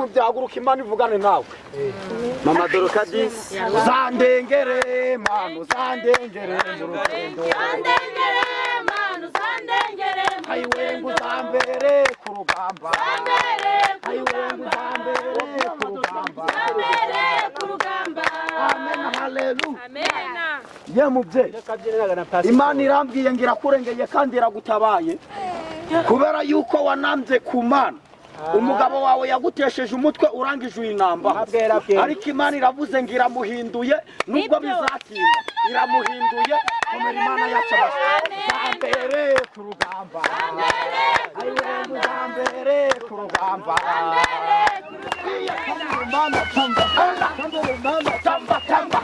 bintu byaguruka Imana ivugane nawe. Mama Dorokadis uzandengere manu uzandengere mu rugendo uzandengere manu uzandengere ayiwe nguzambere ku rugamba ayiwe nguzambere ku rugamba amen haleluya amen ye mubye Imana irambwiye ngira kurengeye kandi iragutabaye kubera yuko wanambye ku Mana umugabo wawe yagutesheje umutwe urangije uyinamba ariko Imana iravuze ngira muhinduye nubwo bizatinda iramuhinduye komera Imana yacu zambere ku rugamba zambere ku rugamba Imana tamba Imana tamba tamba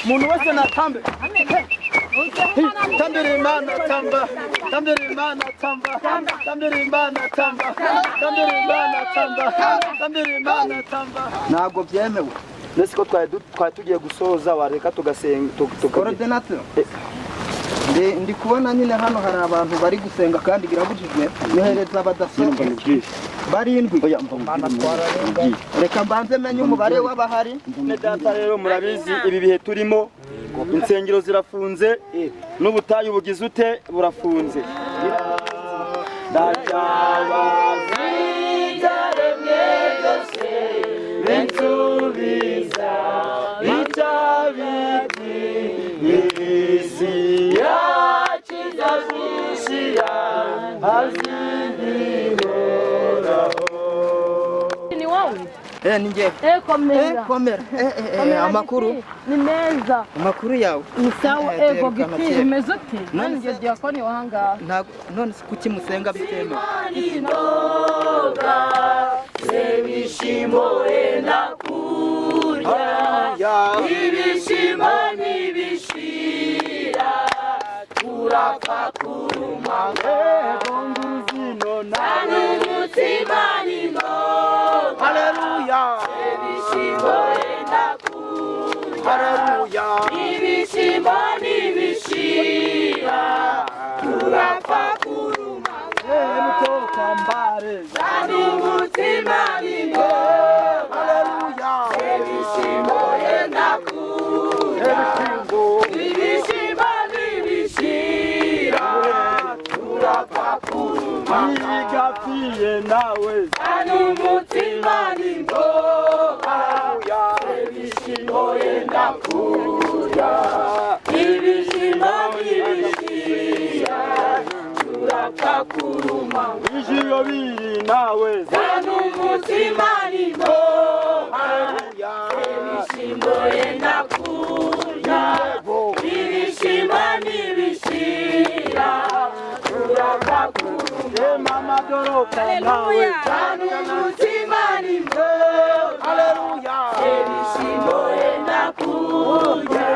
Muntu wese natambe tambira Imana tamba tambira Imana tamba tambira Imana tamba tambira Imana tamba tambira Imana tamba ntabwo byemewe nese ko twari tugiye gusoza wareka tugasenga coordinator ndi kubona nyine hano hari abantu bari gusenga kandi birabujijwe yohereza abadasohoka barindwi reka mbanze menye umubare w'abahari ne data rero murabizi ibi bihe turimo insengero zirafunze n'ubutayu bugize ute burafunze ndajabazi jaremye byose binsubiza bitabiti isi yakizazishira azindimoraho ni wawe ninjye komera amakuru ni meza amakuru yawe ni sawa ego giti bimeze ute none ngiye diakoni wahanga none kuki musenga bitemewe inoga sebishimo enda kurya ibishimo nibishira turapfa kurumanga nguruzino n'umutima n'ingoga haleluya ibishimo enda kurya haleluya ibishimo nibishira turapfa kurumanga mutoka mbare n'umutima n'ingoga haleluya ibishimo enda kurya ibishimo nibishira turapfa kurumanga igafiye nawe n'umutima n'ingoga ibishimo enda kurya ibishimo nibishira turapfa kurumanga ijiro biri nawe n'umutima n'ingoga ibishimo enda kurya ibishimo nibishira turapfa kurumanga mama Doroka nawe n'umutima n'ingoga haleluya ibishimo enda kurya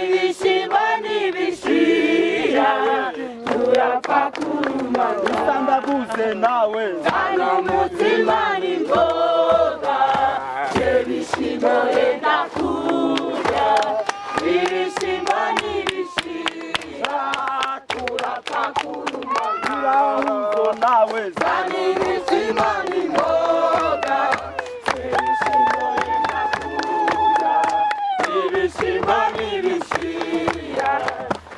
ibishimo nibishira turapfa kurumanga isandaguze nawe n'umutima n'ingoga ibishimo enda kurya ibishimo nibishira turapfa kurumanga irahuzo nawe n'umutima n'ingoga ibishimo enda kurya ibishimo nibishira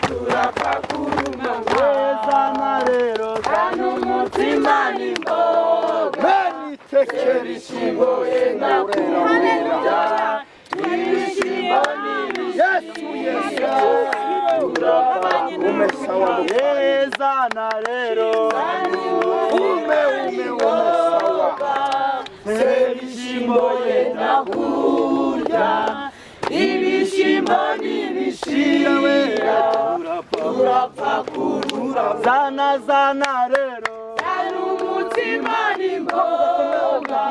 turapfa kurumanga zana rero n'umutima n'ingoga benitekeri ibishimo enda kurya ibishimo nibishira turapfa umesawa zana rero umesawa ibishimo enda kurya ibishimo nibishira turapfa kurumanga zana rero n'umutima n'ingoga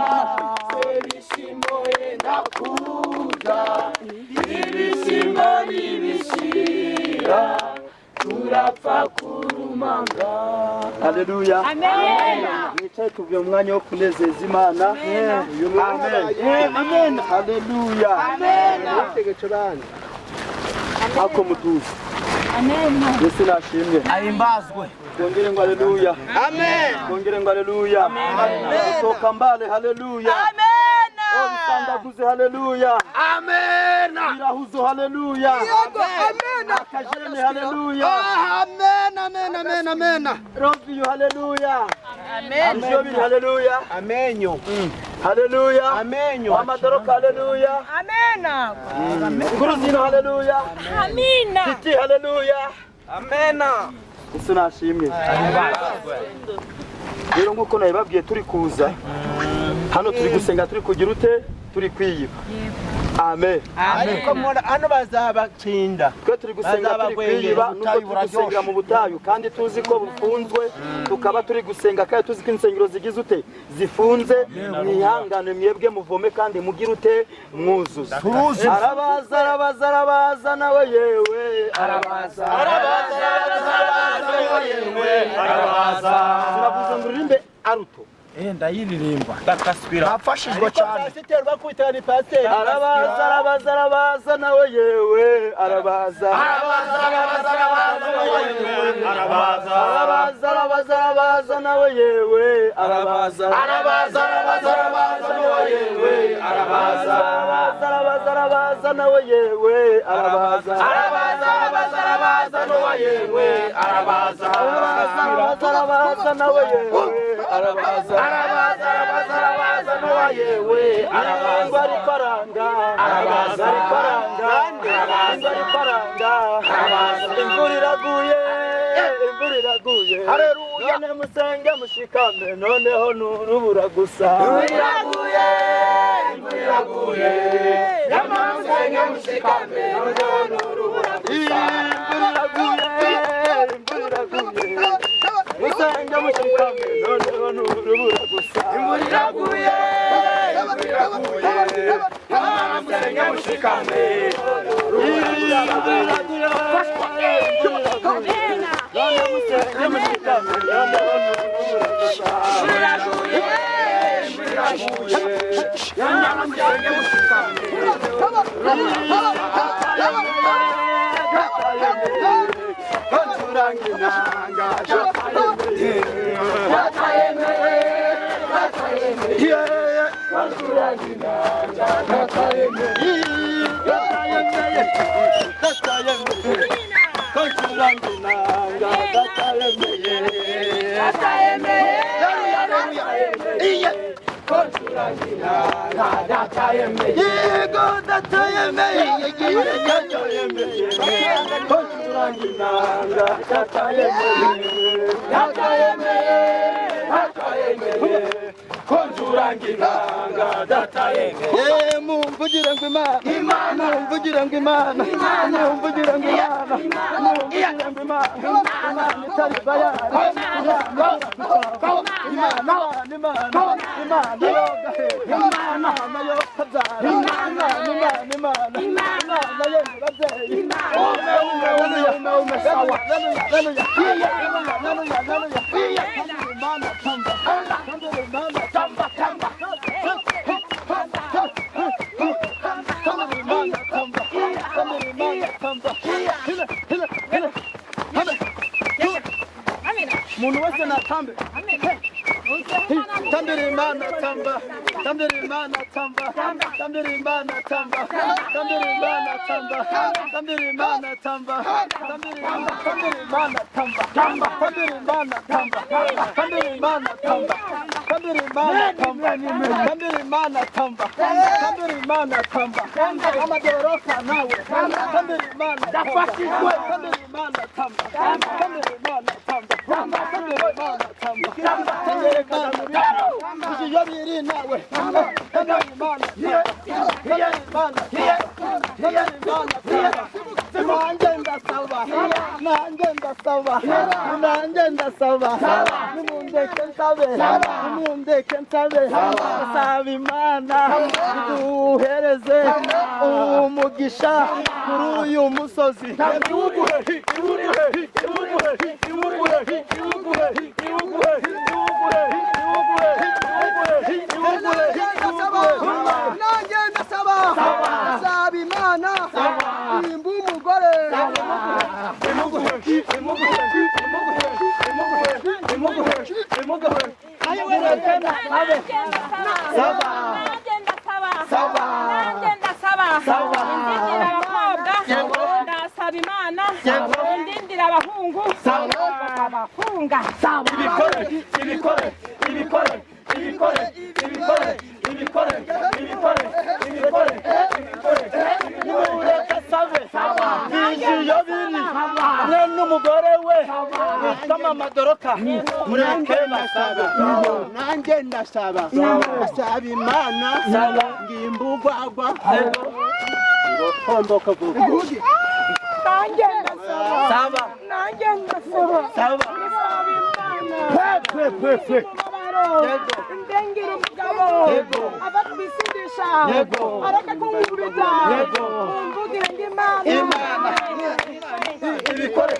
ibishimo enda kurya ibishimo nibishira turapfa kurumanga haleluya amen nicaye tuvuye mu mwanya wo kunezeza Imana uyu mwanya amen haleluya amen ako mutuzi. Amen. Yesu nashimwe. Ahimbazwe. Twongere ngo haleluya. Amen. Twongere ngo haleluya. Amen. Toka mbale haleluya. Amen. Obisandaguze haleluya. Amen. Birahuzo haleluya. Amen. Akajene haleluya. Amen. Amen. Amen. Amen. Robiyo haleluya. Amen. Jobiri haleluya. Amenyo. Haleluya. Amenyo. Amadoroka haleluya. Amen. Kuruzino haleluya. Amina. Titi haleluya. Amen. Yesu nashimwe. Rero nkuko nabibabwiye turi kuza hano turi gusenga turi kugira ute turi kwiyiba. Amen. Ariko mwana hano bazabatsinda. Twe turi gusenga turi kwiyiba nuko turi gusenga mu butayu kandi tuzi ko bufunzwe tukaba turi gusenga kandi tuzi ko insengero zigize ute zifunze mwihangane mwebwe muvome kandi mugira ute mwuzuza. Arabaza nawe yewe arabaza turavuze ngo uririmbe aruto Ndayiririmba ndakasubira nafashijwe cyane pasiterwa kwitana pasteur arabaza nawe yewe arabaza nawe yewe arabaza nawe yewe arabaza nawe yewe imvura iraguye haleluya musenge mushikame noneho nurubura gusa imvura iraguye musenge mushikame noneho nurubura gusa musenge mushikame noneho nurubura gusa imvura iraguye musenge mushikame mumvugira ngo Imana mumvugira ngo Imana mumvugira ngo Imana itari bayari Muntu wese natambe. Tambira Imana tamba. Tambira Imana tamba. Tambira Imana tamba. Tambira Imana tamba. Tambira Imana tamba. Tambira Imana tamba. Tambira Imana tamba. Tambira Imana tamba. Tambira Imana tamba. Tambira Imana tamba. Tambira Imana tamba. Amadoroka nawe. Tambira Imana dafashijwe. Tambira Imana tamba. Tambira Imana tamba. Tambira Imana tamba. Tambira Imana Yabiri nawe. Tambira Imana. Tambira Imana. Tambira Imana. Nanjye ndasaba. Nanjye ndasaba. Nanjye ndasaba. Nimundeke nsabe. Nimundeke nsabe. Saba Imana duhereze umugisha kuri uyu musozi. Nanjye ndasaba. Saba Imana. Imba umugore ibikore ndasaba imana indindira abahungu abafunga n'umugore we witwa Madoroka mureke basaba nanjye ndasaba imana ngimbugwagwa homboka vuba nanjye ndasaba ndengera umugabo ava kubisindisha areke kunkubita umvugire ngo imana ibikore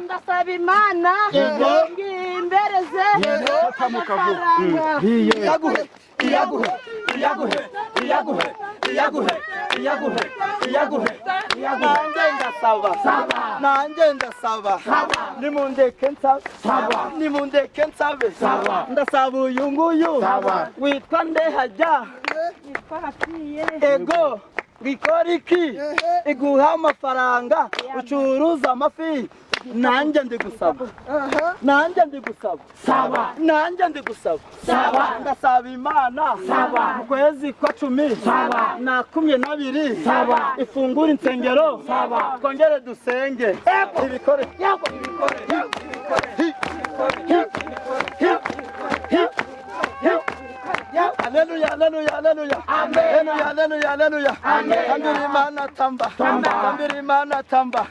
ndasaba imana ngimbereze nanjye ndasaba nimundeke nsabe ndasaba uyu nguyu witwa ndehajya ego gikora iki iguha amafaranga ucuruza amafi nanjye ndi gusaba ndasaba imana mu kwezi kwa 12 ifungura insengero twongere dusenge ibikore Hallelujah. Tambira imana tamba.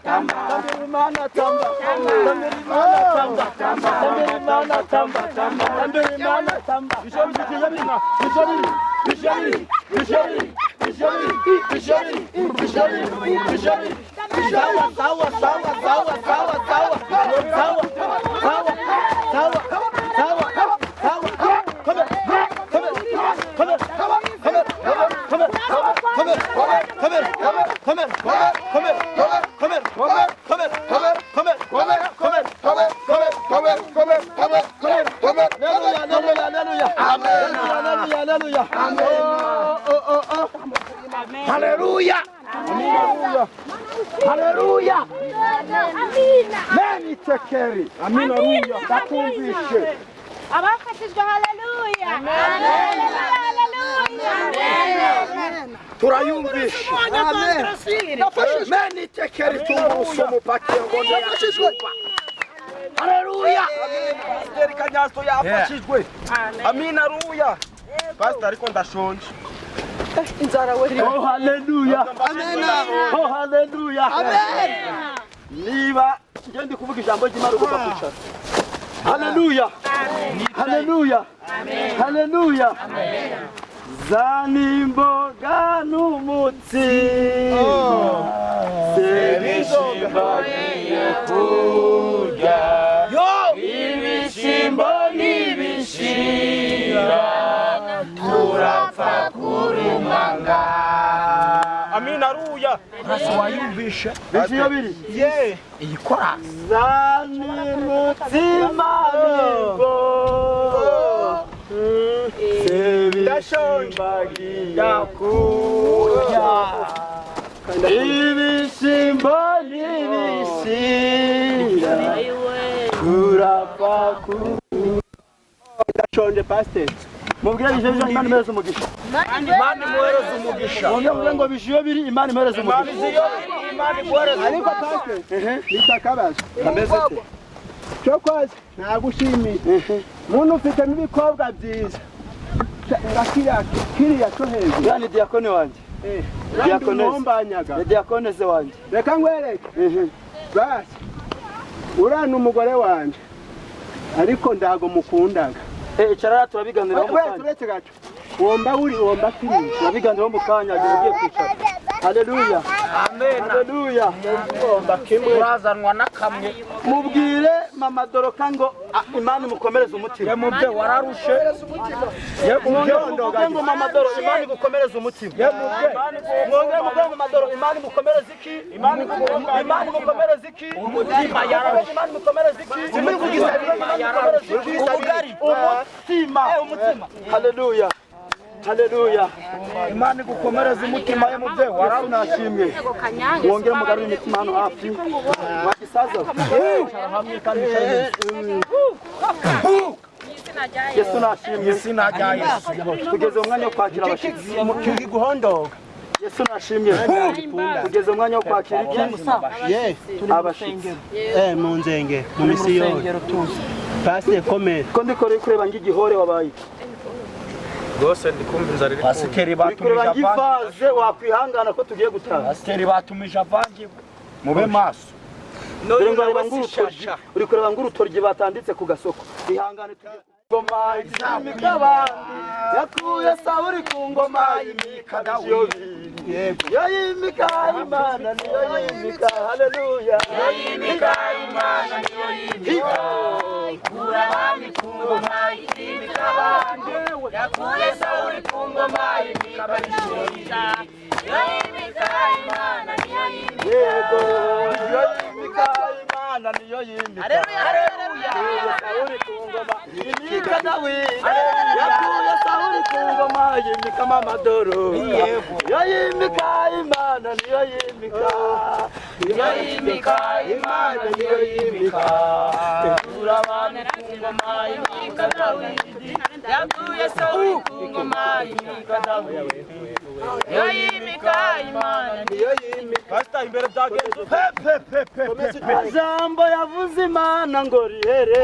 Hallelujah. Meni tekeri. Amina ruya. Takumvishe. abafashijwe haleluya Turayumvisha. Meni tekeri tumusomo pakiye ngonde yafashijwe. Hallelujah. Pastor Kanyasto yafashijwe. Amina ruya. Pastor ariko ndashonje. Oh hallelujah. Amen. Oh hallelujah. Amen. Niba ngende kuvuga ijambo ry'Imana ugomba kwicara. Hallelujah. Hallelujah. Amen. Hallelujah. Amen. Zanimboga n'umutsima. Sebishimbo kurya. Ibishimbo n'ibishira. Turapfa kurumanga. Amina ruya. Wayumvisha. Bishiyo biri. Ye. Iyikora. Zanimutsima bigo. Sebishimbagiya kurya. Ibishimbo n'ibishira. Turapfa kurumanga. Ndashonje pastor. Mubwire ije bije Imana imereze umugisha. Imana imuhereze umugisha. Mubwire ngo bishiyo biri Imana imereze umugisha. Imana imuhereze. Ariko pastor. Nitakabaje. Ameze te. cyokoze nagushimiye muntu ufite n'ibikobwa byiza kiriya cyo hejuru yani diakone wanje diakone se wanje reka ngwereke basi urana umugore wanje ariko ndago mukundaga icara turabiganiraho mu kanya turetse gacho womba kiriya turabiganiraho mu kanya agiye kwicara haleluya amen haleluya womba kimwe urazanwa nakamwe mubwire mama Doroka ngo Imana mukomereze umutima yamubye wararushe yamubye ngo mama Doro Imana gukomereza umutima yamubye mwongere mubwe mama Doro Imana mukomereze iki Imana mukomereze iki umutima yararushe Imana mukomereze iki simuri kugisabira ubugari umutima haleluya haleluya Imana gukomereza umutima y'umubye warunashimwe mwongere mugarure imitima hano hafi wakisaza hamwe kandi Yesu nashimye izina rya Yesu tugeze umwanya wo kwakira abashitsi mucyugi guhondoga Yesu nashimye tugeze umwanya wo kwakira abashitsi mu nzenge mu misiyoni pasite komere ko ndikore kureba ngigihore wabaye rwose ndikumva inzara iri pasiteri batumije avange wakwihangana ko tugiye gutaha pasiteri batumije avange mube maso dore ngo uri kureba ngurutoryi batanditse ku gasoko ihangane ngoma y'imikabandi yakuye Sawuli ku ngoma y'imika yo yimika Imana niyo yimika haleluya yo yimika Imana niyo yimika ikura abami ku ngoma y'imikabandi yakuye Sawuli ku ngoma y'imika yo yimika Imana niyo yimika yego yo yimika Imana niyo yimika haleluya Sawuli ku ngoma y'imika Dawidi yakuye Sawuli ku ngoma y'imika mama Doro yo yimika Imana niyo yimika yo yimika Imana niyo yimika ikura abami ku ngoma y'imika Dawidi yakuye Sawuli ku ngoma y'imika Dawidi yo yimika Imana niyo yimika pasita imbere byagenze jambo yavuze Imana ngo rihere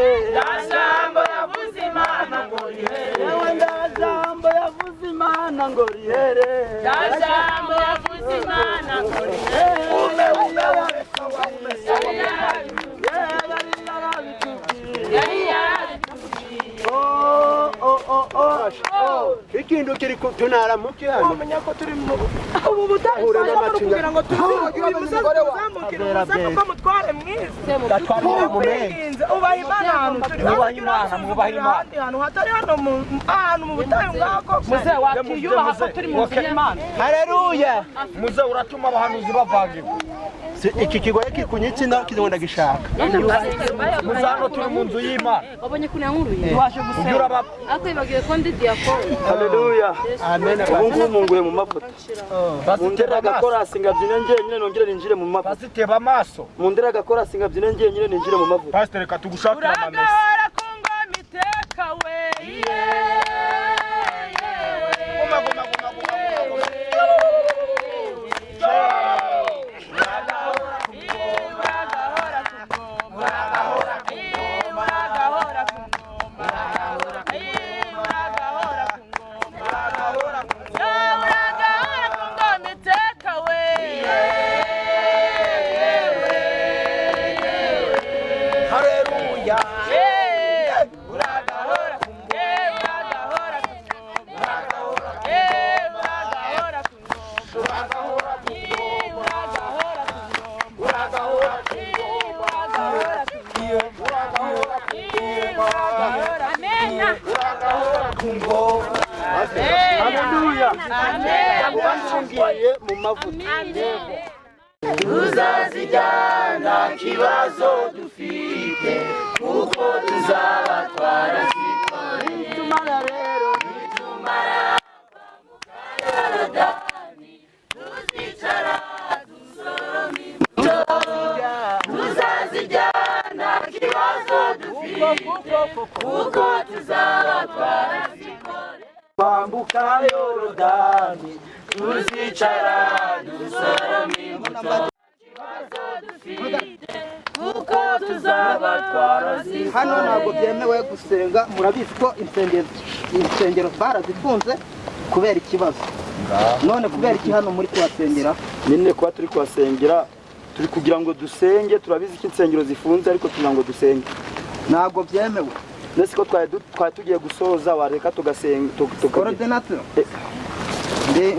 Jambo yavuze Imana ngo rihere. jambo yavuze Imana ngo rihere Jambo yavuze Imana ngo rihere. ikintu kiri kutunara muke hano Umenya ko turi mu ubu butahura kugira ngo tuzamukire ko mutware mwiza gatwara mu menshi ubaha Imana ahantu turi mwubaha Imana ahantu hatari hano ahantu mu butayu ngako muze wakiyubaha ko turi mu nzu y'Imana haleluya muze uratuma abahanuzi bavangirwa iki kigoye kiri kunyitsina kizonda gishaka muzano turi mu nzu y'Imana wabonye kuna nkuruye waje gusera akwibagiye ko ndi diakoni haleluya amen ubu munguye mu mavuta mundera agakorasi ngabyine njyenyine nongere ninjire mu mavuta pasite bamaso mundera agakorasi ngabyine njyenyine ninjire mu mavuta pasite reka tugushakira amamesa uragahora ku ngoma iteka we haleluya mu mavuta tuzazijyana kibazo dufite kuko tuzaba twarazikoreye tumara rero nitumara Yorodani tuzicara dusoroma tuzazijyana kibazo dufite kuko tuzaba twarazikoreye kwambuka Yorodani tuzicara dusoroma imbuto kibazo dufite kuko tuzaba twarazifunze. hano ntabwo byemewe gusenga, murabizi ko insengero barazifunze kubera ikibazo. None kubera iki hano muri kuhasengera? nyine kuba turi kuhasengera turi kugira ngo dusenge, turabizi ko insengero zifunze ariko kugira ngo dusenge Ntabwo byemewe. nese ko twari tugiye gusoza wareka tugasenga Coordinator.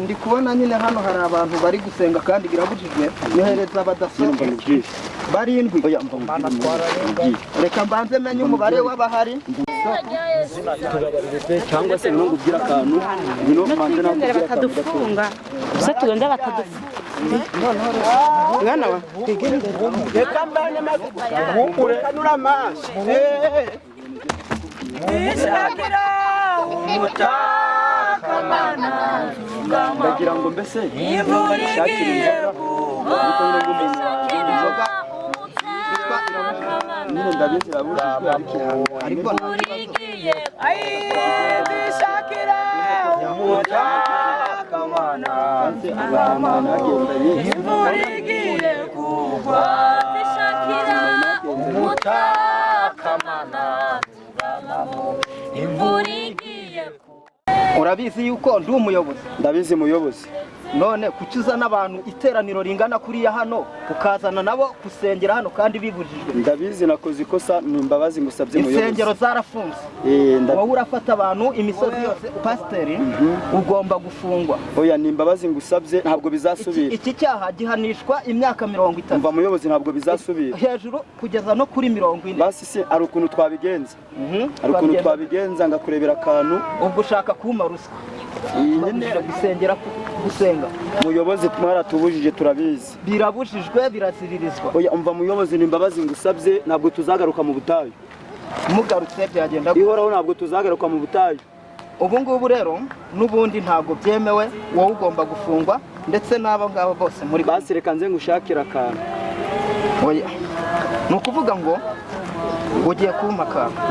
Ndi kubona nyine hano hari abantu bari gusenga kandi birabujijwe, nyohereza abadasohoka barindwi. Reka mbanze menye umubare w'abahari cyangwa se ngo ubwira akantu bino manze Tugendera bakadufunga. Gusa tugenda bakadufunga. Mwana wa reka mbane magukure kanura amaso Ishakira umutakamana ndagira ngo mbese imvura igiye inzoga nyine ndabizi rabujijwe ariko ishakira umutakamana imvura igiye kugwa ishakira umutakamana imvura igiye kugwa. urabizi yuko ndi umuyobozi. ndabizi muyobozi. None kuki uzana abantu iteraniro ringana kuriya hano ukazana nabo gusengera hano kandi bibujijwe? ndabizi nakoze ikosa, ni imbabazi ngusabye muyobozi. Insengero zarafunze. Wowe urafata abantu imisozi yose, pasiteri ugomba gufungwa. Oya, ni imbabazi ngusabye, ntabwo bizasubira. Iki cyaha gihanishwa imyaka 30. Umva muyobozi, ntabwo bizasubira. Hejuru kugeza no kuri 40. Basi se ari ukuntu twabigenza. Ari ukuntu twabigenza ngakurebera akantu. Ubwo ushaka kuma ruswa. Nyine gusengera gusenga. Muyobozi mwaratubujije turabizi. Birabujijwe, biraziririzwa. Oya umva muyobozi, ni imbabazi ngusabye, ntabwo tuzagaruka mu butayu. Mugarutse byagenda ihoraho, ntabwo tuzagaruka mu butayu. Ubu ngubu rero n'ubundi ntabwo byemewe, wowe ugomba gufungwa ndetse n'abo ngabo bose muri basi. Reka nze ngushakira akantu. Oya, ni ukuvuga ngo ugiye kumpa akantu.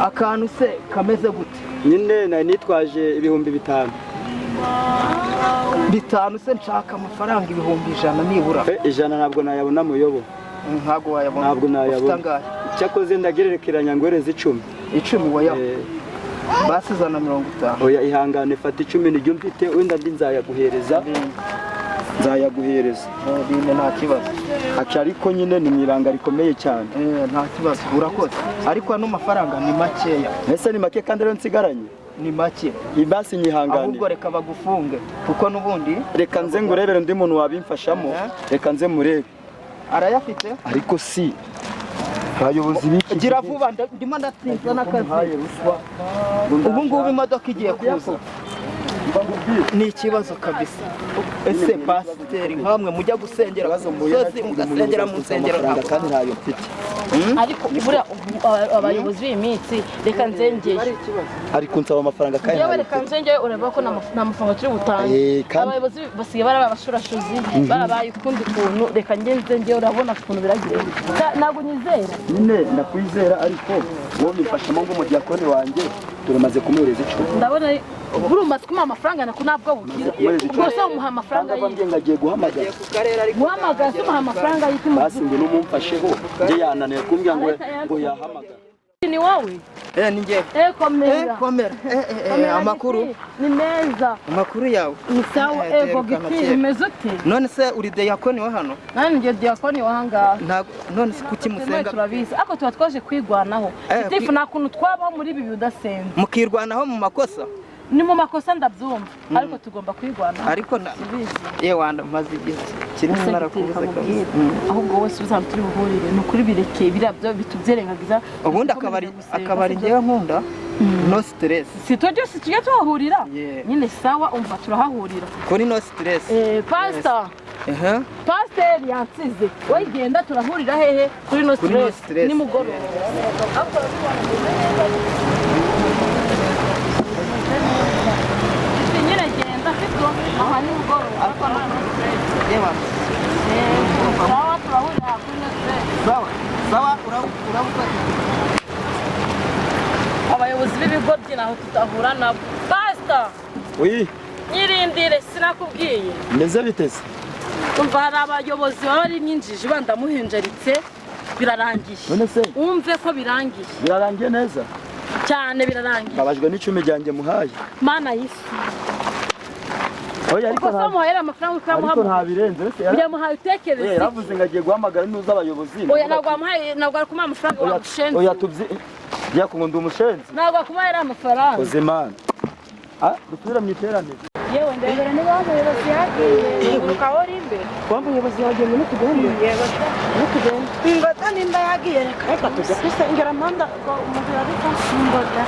Akantu se kameze gute? Nyine nari nitwaje 5,000. 5 se nshaka amafaranga 100 nibura. 100 ntabwo nayabona muyobo. Ntabwo wayabona. Ntabwo nayabona. Cyakoze ndagerekeranya ngwereze 10. 10 waya. Basi zana 50. Oya ihangane, fata 10 nijyo mfite, wenda ndi nzayaguhereza. Nzayaguhereza. Bine nta kibazo. Ariko nyine ni mwibanga rikomeye cyane. Nta kibazo. Urakoze. Ariko ano mafaranga ni makeya. Ese ni make kandi rero nsigaranye? Ni make. Ibasi nyihangane. Ahubwo reka bagufunge kuko nubundi. Reka nze ngurebere undi muntu wabimfashamo. Reka nze murebe. Arayafite? Ariko si abayobozi biki. Gira vuba, ndimo ndatinza n'akazi. Ubu ngubu imodoka igiye kuza. Ni ikibazo kabisa. Ese pasiteri nkamwe mujya gusengera musozi, mugasengera mu nsengero kandi ntayo mfite. ariko buriya abayobozi b'iminsi reka nzengeye. Ariko nsaba amafaranga kandi yewe reka nzengeye, ureba ko nta mafaranga turi butange. Abayobozi basigaye baraba abashurashuzi, barabaye ukundi kuntu. Reka nzengeye, urabona ukuntu biragiye. Ntabwo nyizera. Nyine ndakwizera, ariko wowe bimfashamo nk'umudiyakoni wanjye turamaze kumuhereza 10. Ndabona buri umaze kumuha amafaranga nako ntabwo bukira. Rwose umuha amafaranga y'iki? Ngagiye guhamagara. Guhamagara se umuha amafaranga y'iki? Basi ngo numumfasheho, nje yananiye kumbwira ngo yahamagara. Ni wowe? Ni njye. Komera. Komera. Amakuru ni meza. Amakuru yawe ni sawa. Ego giti imeze ute? None se uri diyakoni wa hano? Nani ngiye diyakoni wa hangaha. None se kuki musenga? Turabizi ako tuba twaje kwigwanaho. Itifu nta kuntu twabaho muri ibi udasenze. Mukirwanaho mu makosa? Ni mu makosa ndabyumva, ariko tugomba kwigwanaho. Ariko wanda maze igihe kirimo narakubuza kabisa. Ahubwo wowe uzaba turi buhurire, ni ukuri birekeye birabyo bitubyerengagiza. Ubundi akabari ngewe nkunda no stress. Si tujye tuhahurira? Nyine sawa, umva turahahurira kuri no stress. Pastor. Pastor yansize. Wowe genda turahurira hehe? Kuri no stress. Ni mugoroba. Aha ni mugoroba. Sawa turahurira kuri no stress. Sawa urabuka. Abayobozi b'ibigo by'inaho tutahura nabo. Pastor. Oui. Nyirindire sinakubwiye. Meze biteze. Umva hari abayobozi baba ari nyinjiji bandamuhenjeritse. birarangiye none se umve ko birangiye birarangiye neza cyane birarangiye abajwe n'icumi ryanjye muhaye mana y'isi oya ariko kuko muhera amafaranga ukamuha ariko nta birenze ese yamuhaye utekereza yaravuze ngo agiye guhamagara n'uza abayobozi oya ntabwo wamuhaye ntabwo ari kumuha amafaranga wamushenze oya tubyi yakungo ndi umushenzi ntabwo akumuhaye amafaranga kozimana dusubire mu iteraniro yewe ndebera niba umuyobozi yagiye uruka uri imbere wa muyobozi yagiye muri tugende yego ingota nimba yagiye reka tujya kwisengera manda ngo umuntu yabita ingota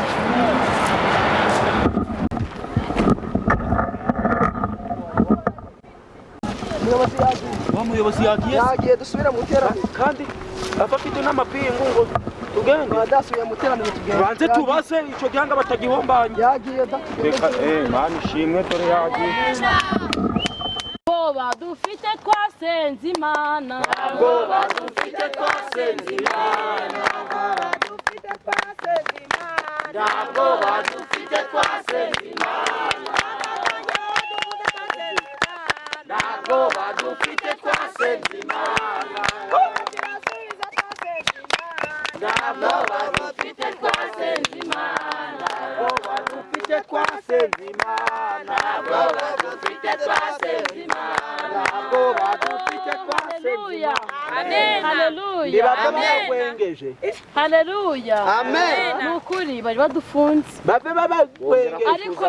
umuyobozi yagiye dusubira mu iteraniro kandi afite n'amapingu ngo tugende badasubiye mu iteraniro tugende banze tubase ico gihanga batagihombanye yagiye reka mani shimwe dore yagiye Boba dufite twasenze Imana Boba dufite twasenze Imana Boba dufite twasenze Imana Boba dufite twasenze Imana Boba dufite twasenze Imana Boba dufite twasenze Imana Boba dufite twasenze Imana Boba dufite twasenze Haleluya Imana Haleluya babakwengeje Haleluya Amen. Nukuri bari badufunze babe babakwengeje ariko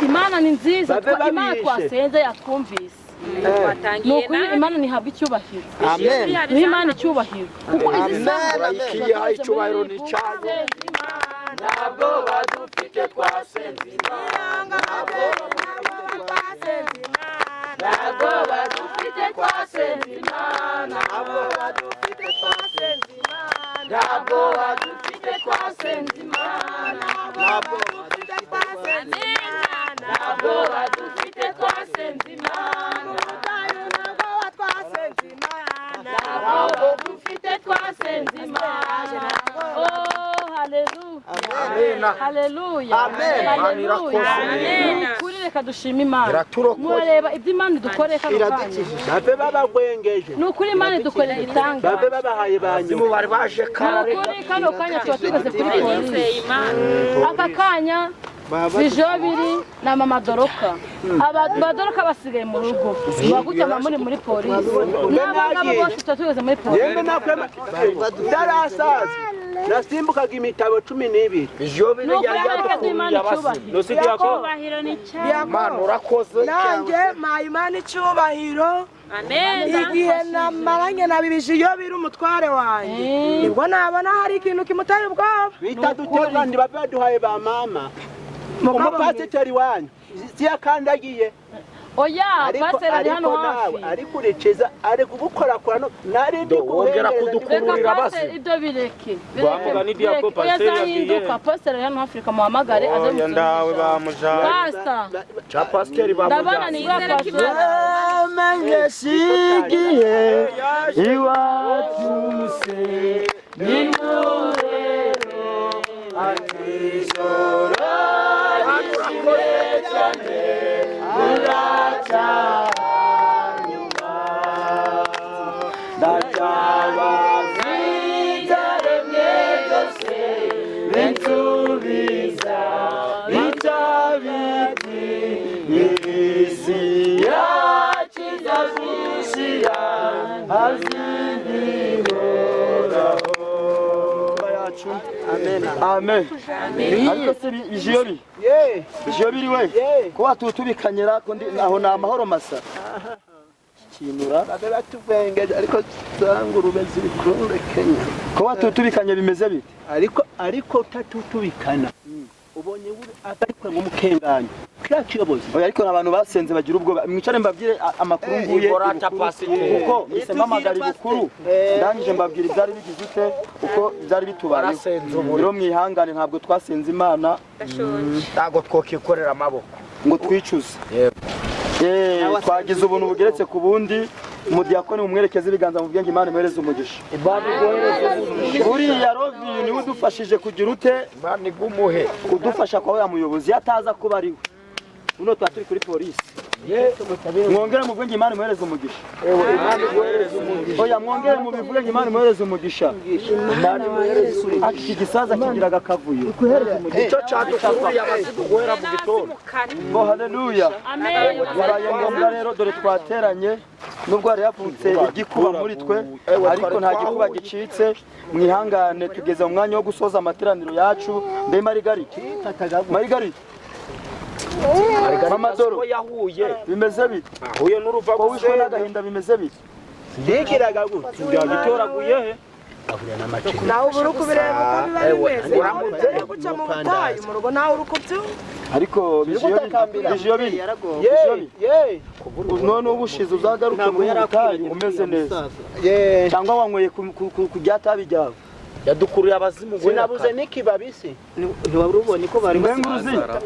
Imana ni nziza Babe Imana babishe. twasenze yatwumvise nukuri Imana ntihabwa icyubahiro Amen. niho Imana icyubahiro kuko izi saha ikiyaha icyubahiro ni cyayo ntabwo badufite twasenze Imana ntabwo badufite twasenze Imana ntabwo badufite twasenze Imana ntabwo badufite twasenze Imana ntabwo badufite twasenze Imana ntabwo badufite twasenze Imana ntabwo dufite twasenze Imana oh haleluya haleluya Amen. haleluya nukuri reka dushima Imana iraturokoye murareba ibyo Imana idukoreye kano kanya babe babakwengeje nukuri Imana idukorera igitangaza babe babahaye banyu bari baje kare nukuri kano kanya tuba tugeze kuri polisi aka kanya bijo biri na mama Doroka abadoroka basigaye mu rugo bagutama muri polisi n'abagabo bose tuba tugeze muri polisi yemwe nakwema darasazi nasimbukaga imitabo 12 ijyo biri nosigiye ko Imana urakoze nanjye mpayimana icyubahiro igihe namaranye na bibije iyo biri umutware wanjye nibwo nabona hari ikintu kimuteye ubwoba bita duterandi babe baduhaye ba mama umupasiteri wanyu siyakandagiye oya pasera ari hano hafi ariko ureciza ari kugukorakora nari ndi wongera kudukururira basi ibyo bireke Bamugana idiya ko pasiteri yagiye. pasera ari hano hafi kamuhamagare aze mu ndawe bamujana pasta cha pasiteri ndabona ni bwa pasiteri mengeshigiye iwatuse nimurero atishora cyane uraca nyuma ndacyabazigare byose binsubiza icyabiti isi yakiza zishira azindimoraho amen ariko se ijiyori ijiyori we ko watutubikanyera ko aho na amahoro masa kinura babe batuvengeje ariko zangurube ziri kurekenya ko watutubikanye bimeze bite ariko utatutubikana ubonye ariko ngo mukenganya kira kiyobozi oya ariko abantu basenze bagira ubwoba mwicare mbabwire amakuru nguye kuko isemamagara ibukuru ndangije mbabwira ibyari bigize ute uko byari bitubayeho rero mwihangane ntabwo twasenze Imana ntabwo twokikorera amaboko ngo twicuze twagize ubuntu bugeretse ku bundi umudiyakoni mumwerekeze ibiganza mu bwenge Imana imuhereze umugisha buriya Rovi niwe udufashije kugira ute Imana igumuhe udufasha kwa ya muyobozi yataza kuba ari we uno tuba turi kuri polisi mwongere muvuge Imana imuhereze umugisha oya mwongere mubivuge Imana imuhereze umugisha iki gisaza kigiraga akavuyo icyo cyadukuriye abasigo guhera mu gitondo ngo haleluya baraye ngombwa rero dore twateranye nubwo hari yapfutse igikuba muri twe ariko nta gikuba gicitse mwihangane tugeze mu mwanya wo gusoza amateraniro yacu mbe Marigari Mama Doro yahuye bimeze bite ahuye n'uruva wishwe n'agahinda bimeze bite ndikiraga gute byagitoraguye he nawe uri kubireba uko biba bimeze guca mu butayu mu rugo nawe uri kubyo ariko bijiyo biri none ubushize uzagaruke mu butayu umeze neza cyangwa wanyweye ku byatabi byawe yadukuruye abazimu sinabuze n'ikibabi se ntiwabubonye ko bari basara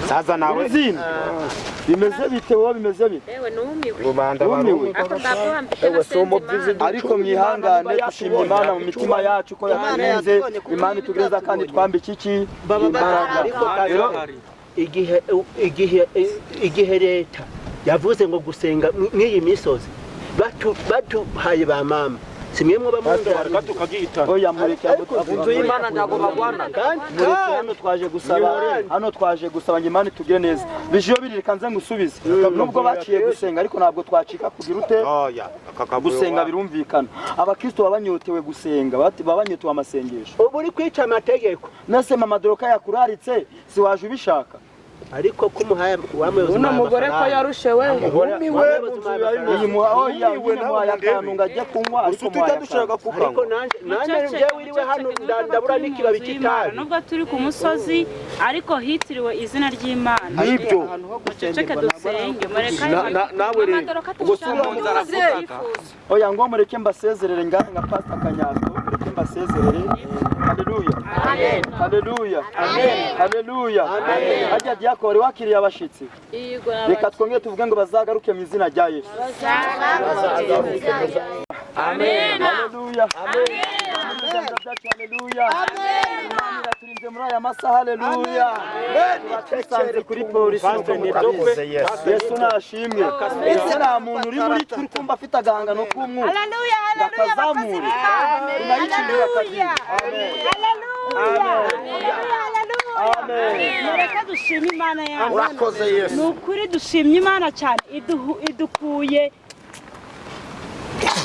saza nawe uzina bimeze bite wowe bimeze bite ewe numiwe rubanda barumiwe ariko mwihangane dushimye Imana mu mitima yacu ko yaturinze Imana itugeza kandi twambika iki igihe leta yavuze ngo gusenga nk'iyi misozi batuhaye ba mama simwe mwo bamundwa tukagita oya mureke inzu y'Imana ndago bagwana kandi hano twaje gusaba ngo Imana itugire neza bijiyo birika nze ngusubize nubwo baciye gusenga ariko ntabwo twacika kugira ute gusenga birumvikana abakristo babanyotewe gusenga babanyotewe amasengesho ubu uri kwica amategeko nase Mama Doroka yakuraritse si waje ubishaka ariko kumuhaye wamwe uno mugore ko yarushe we iyi muhaoya muhaye akantu ngajya kunywa ariko dushaka kuka ariko nanje nje wiriwe hano ndabura n'ikibabi kitari nubwo turi ku musozi ariko hitiriwe izina ry'Imana nibyo muceceke dusenge mureka nawe rero ubusura muzaravuga oya ngo mureke mbasezerere ngahe nka Pastor Kanyazo mureke mbasezerere haleluya amen haleluya amen haleluya amen ajya diakori wakiriye abashitsi reka twongeye tuvuge ngo bazagaruke mu izina rya Yesu amen haleluya amen haleluya amen turinze muri aya masaha haleluya twasanze kuri polisi Yesu nashimwe ese nta muntu uri muri turi kumva afite agahangano k'umwuka haleluya haleluya haleluya mureka dushime Imana yacu urakoze Yesu nukuri dushimye Imana cyane idukuye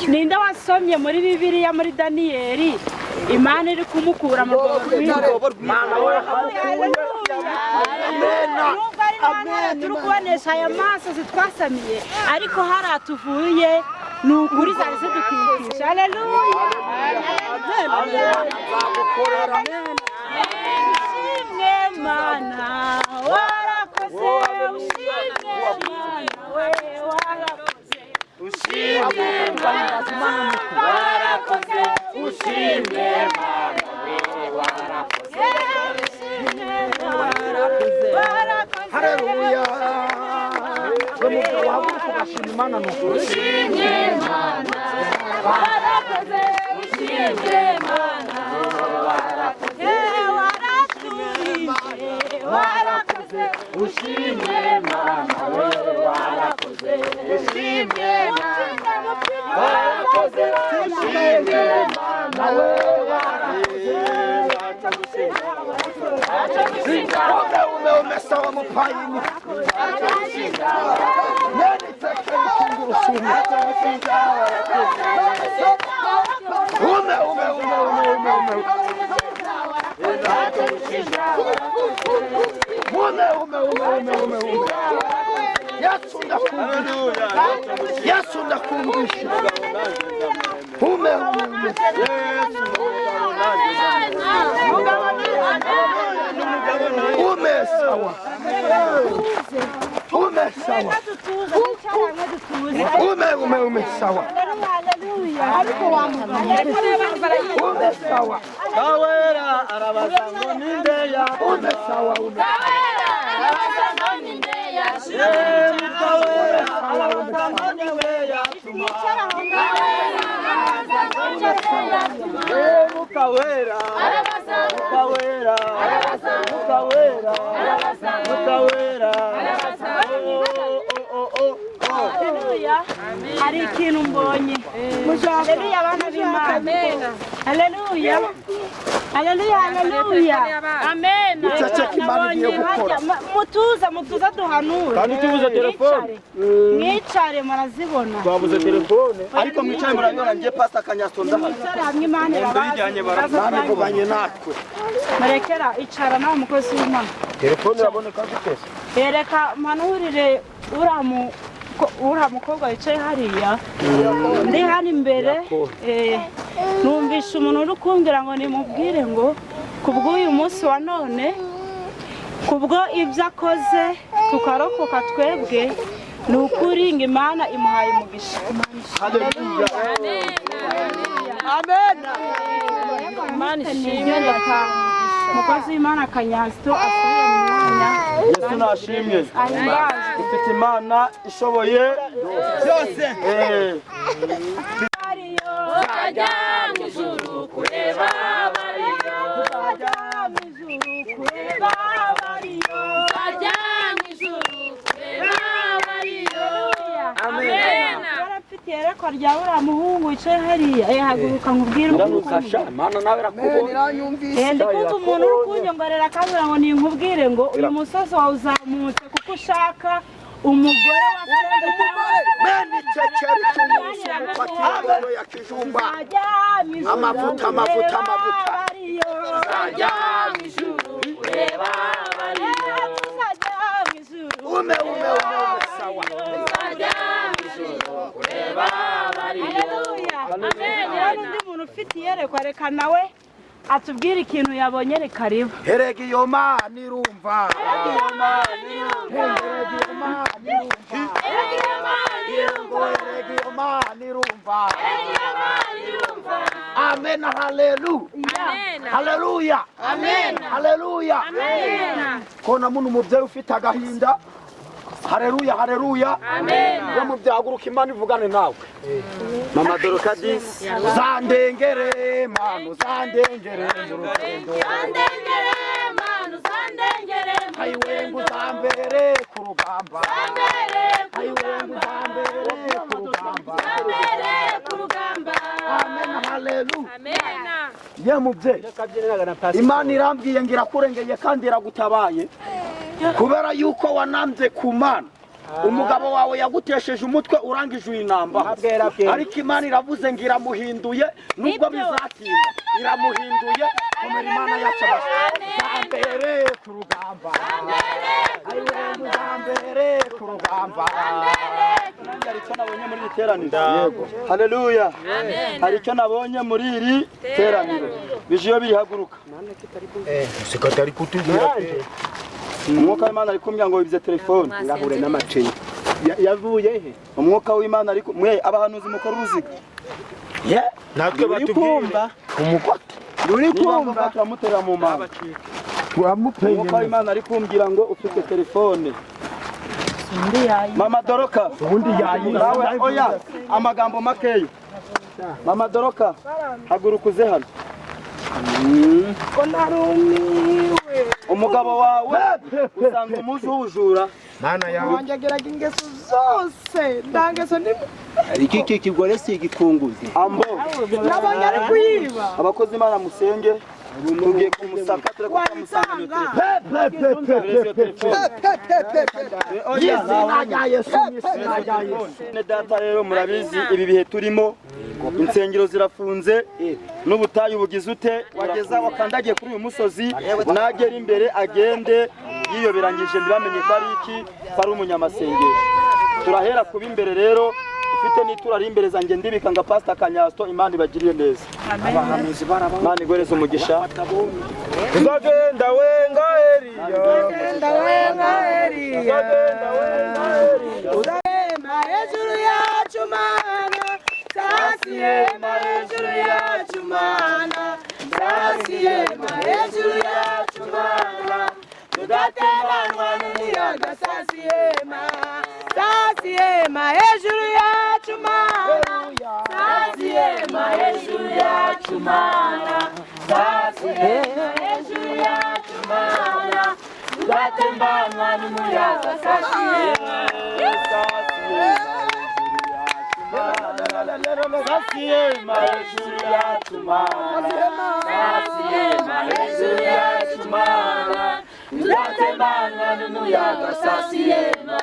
ninde wasomye muri Bibiliya muri Daniyeli Imana iri kumukura mu rwobo rw'Imana turi kubonesha aya maso zitwasamiye ariko hari atuvuye ni ukuri zari zidukikisha haleluya ushimwe Mana warakoze ushimwe Mana we warakoze ushimwe Mana warakoze ushimwe Mana we warakoze ushimwe warakoze haleluya wahaguruka ugashima Imana n'ukuri ushimwe Mana warakoze ushimwe Mana warakoze warakoze ushimwe Mana we warakoze ushimwe Mana warakoze ushimwe Mana we warakoze umesawa mupayini nani teke ikingurusumi Yesu ndakumbusha umesawa umesawa umesawa Kawera arabaza ngo ninde ya umesawa arabaza ngo ninde ya Kawera arabaza ngo ninde ya Kawera Kawera Kawera Kawera hari ikintu mbonye. Haleluya abana b'Imana. Haleluya. Haleluya, haleluya. Amen. Uceceka Imana igiye gukora. Mutuza duhanura. Kandi tubuze telefone. Mwicare murazibona. Twabuze telefone. Ariko mwicaye murabibona ngiye Pastor Kanyasto ndahari. Mwicare hamwe Imana irabazi. Nabivuganye natwe. Murekera icara nawe umukozi w'Imana. Telefone iraboneka gute? Reka mpanurire uriya mukobwa wicaye hariya ndi hano imbere numvisha umuntu uri kumbwira ngo nimubwire ngo kubw'uyu munsi wa none kubwo ibyo akoze tukarokoka twebwe ni ukuri ngo Imana imuhaye umugisha. Haleluya. Amen. Imana ishimwe umukozi w'Imana Kanyasto asubire mu mwanya. Yesu nashimye. Ufite Imana ishoboye byose. Tukajya mu ijuru kureba abariyo. Tukajya mu ijuru kureba abariyo. Tukajya mu ijuru kureba abariyo. Amen. Warafite yerekwa rya uriya muhungu wicaye hariya. Haguruka nkubwire Ndamukasha Imana nawe rakubona. Ndi kumva umuntu uri kunyongorera akambwira ngo ninkubwire ngo uyu musozi wawe uzamutse kuko ushaka umugore wasenze Meni ceceri cy'umusoro patiro ya kijumba. Amavuta. Tukajya mu ijuru kureba abariyo. Ume sawa. Tukajya mu ijuru kureba abariyo. Haleluya. Undi muntu ufite iyerekwa reka nawe atubwire ikintu yabonye reka riba. Herega iyo Mana irumva. Amen. Haleluya. Haleluya. Kona muntu umubyeyi ufite agahinda. Haleluya. Yo mubyaguruka Imana ivugane nawe. Mama Dorokadis zandengere manu zandengere Hayiwengu zambere ku rugamba. Hayiwengu zambere ku rugamba. Amen. Haleluya. Ye mubyeyi Imana irambwiye ngira kurengeye kandi iragutabaye kubera yuko wanambye ku Mana. Umugabo wawe yagutesheje umutwe urangije uyinamba. Ariko Imana iravuze ngo iramuhinduye nubwo bizatinda. Iramuhinduye komera Imana yacu zambere ku rugamba. Hayiwengu zambere ku rugamba. Hari icyo nabonye muri iri teraniro. Yego. Haleluya. Hari icyo nabonye muri iri teraniro. Bijiyo bihaguruka. Sekatari kutubwira. Umwuka w'Imana ari kumbwira ngo wibize telefone Ngahure n'amaceye. Yavuye he? Umwuka w'Imana ari mwe abahanuzi mukora uruziga. Natwe batubwira. Umukote. Ruri kumva turamutera mu mama. Turamupenye. Umwuka w'Imana ari kumbwira ngo ufite telefone. Mama Doroka. Ubundi Nawe oya amagambo makeyo. Mama Doroka haguruka uze hano. Ko narumiwe. Umugabo wawe usanga umuzi w'ubujura. Mana yawe. Wanjageraga ingeso zose. Ndangeso ni Ari iki kigore si igikunguzi. Ambo. nabonye ari kuyiba. Abakozi Imana musenge. Tugiye kumusaka turakumusanga iyo telefone. Data rero murabizi ibi bihe turimo insengero zirafunze n'ubutayu bugize ute wageza wakandagiye kuri uyu musozi nagera imbere agende yiyoberangije ntibamenye ko ari iki ari umunyamasengesho. Turahera kuba imbere rero ufite n'itura ari imbere zanjye ndibika nga Pastor Kanyasto Imana ibagiriye neza. Abahanuzi baraba Imana igwereze umugisha. Uzagenda wenga Eliya. Uzagenda wenga Eliya. Uzagenda hejuru yacu Mana. Sasiyema hejuru yacu Mana. Sasiyema hejuru yacu Mana. Tudateranwa n'umuyaga sasiyema. Sasiyema hejuru yacu Mana. Sasiyema hejuru yacu Mana. Sasiyema hejuru yacu Mana. Tudateranwa n'umuyaga sasiyema. sasiyema hejuru yacu mana sasiyema hejuru yacu mana tudatembana n'umuyaga sasiyema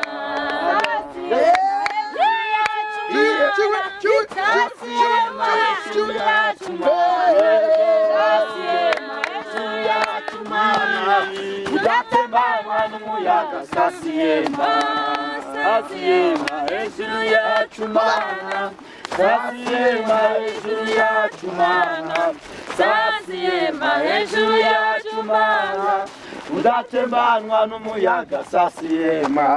udatembanywa n'umuyaga sasiyema sasiyema hejuru yacu mana sasiyema hejuru yacu mana sasiyema hejuru yacu mana udatembanywa n'umuyaga sasiyema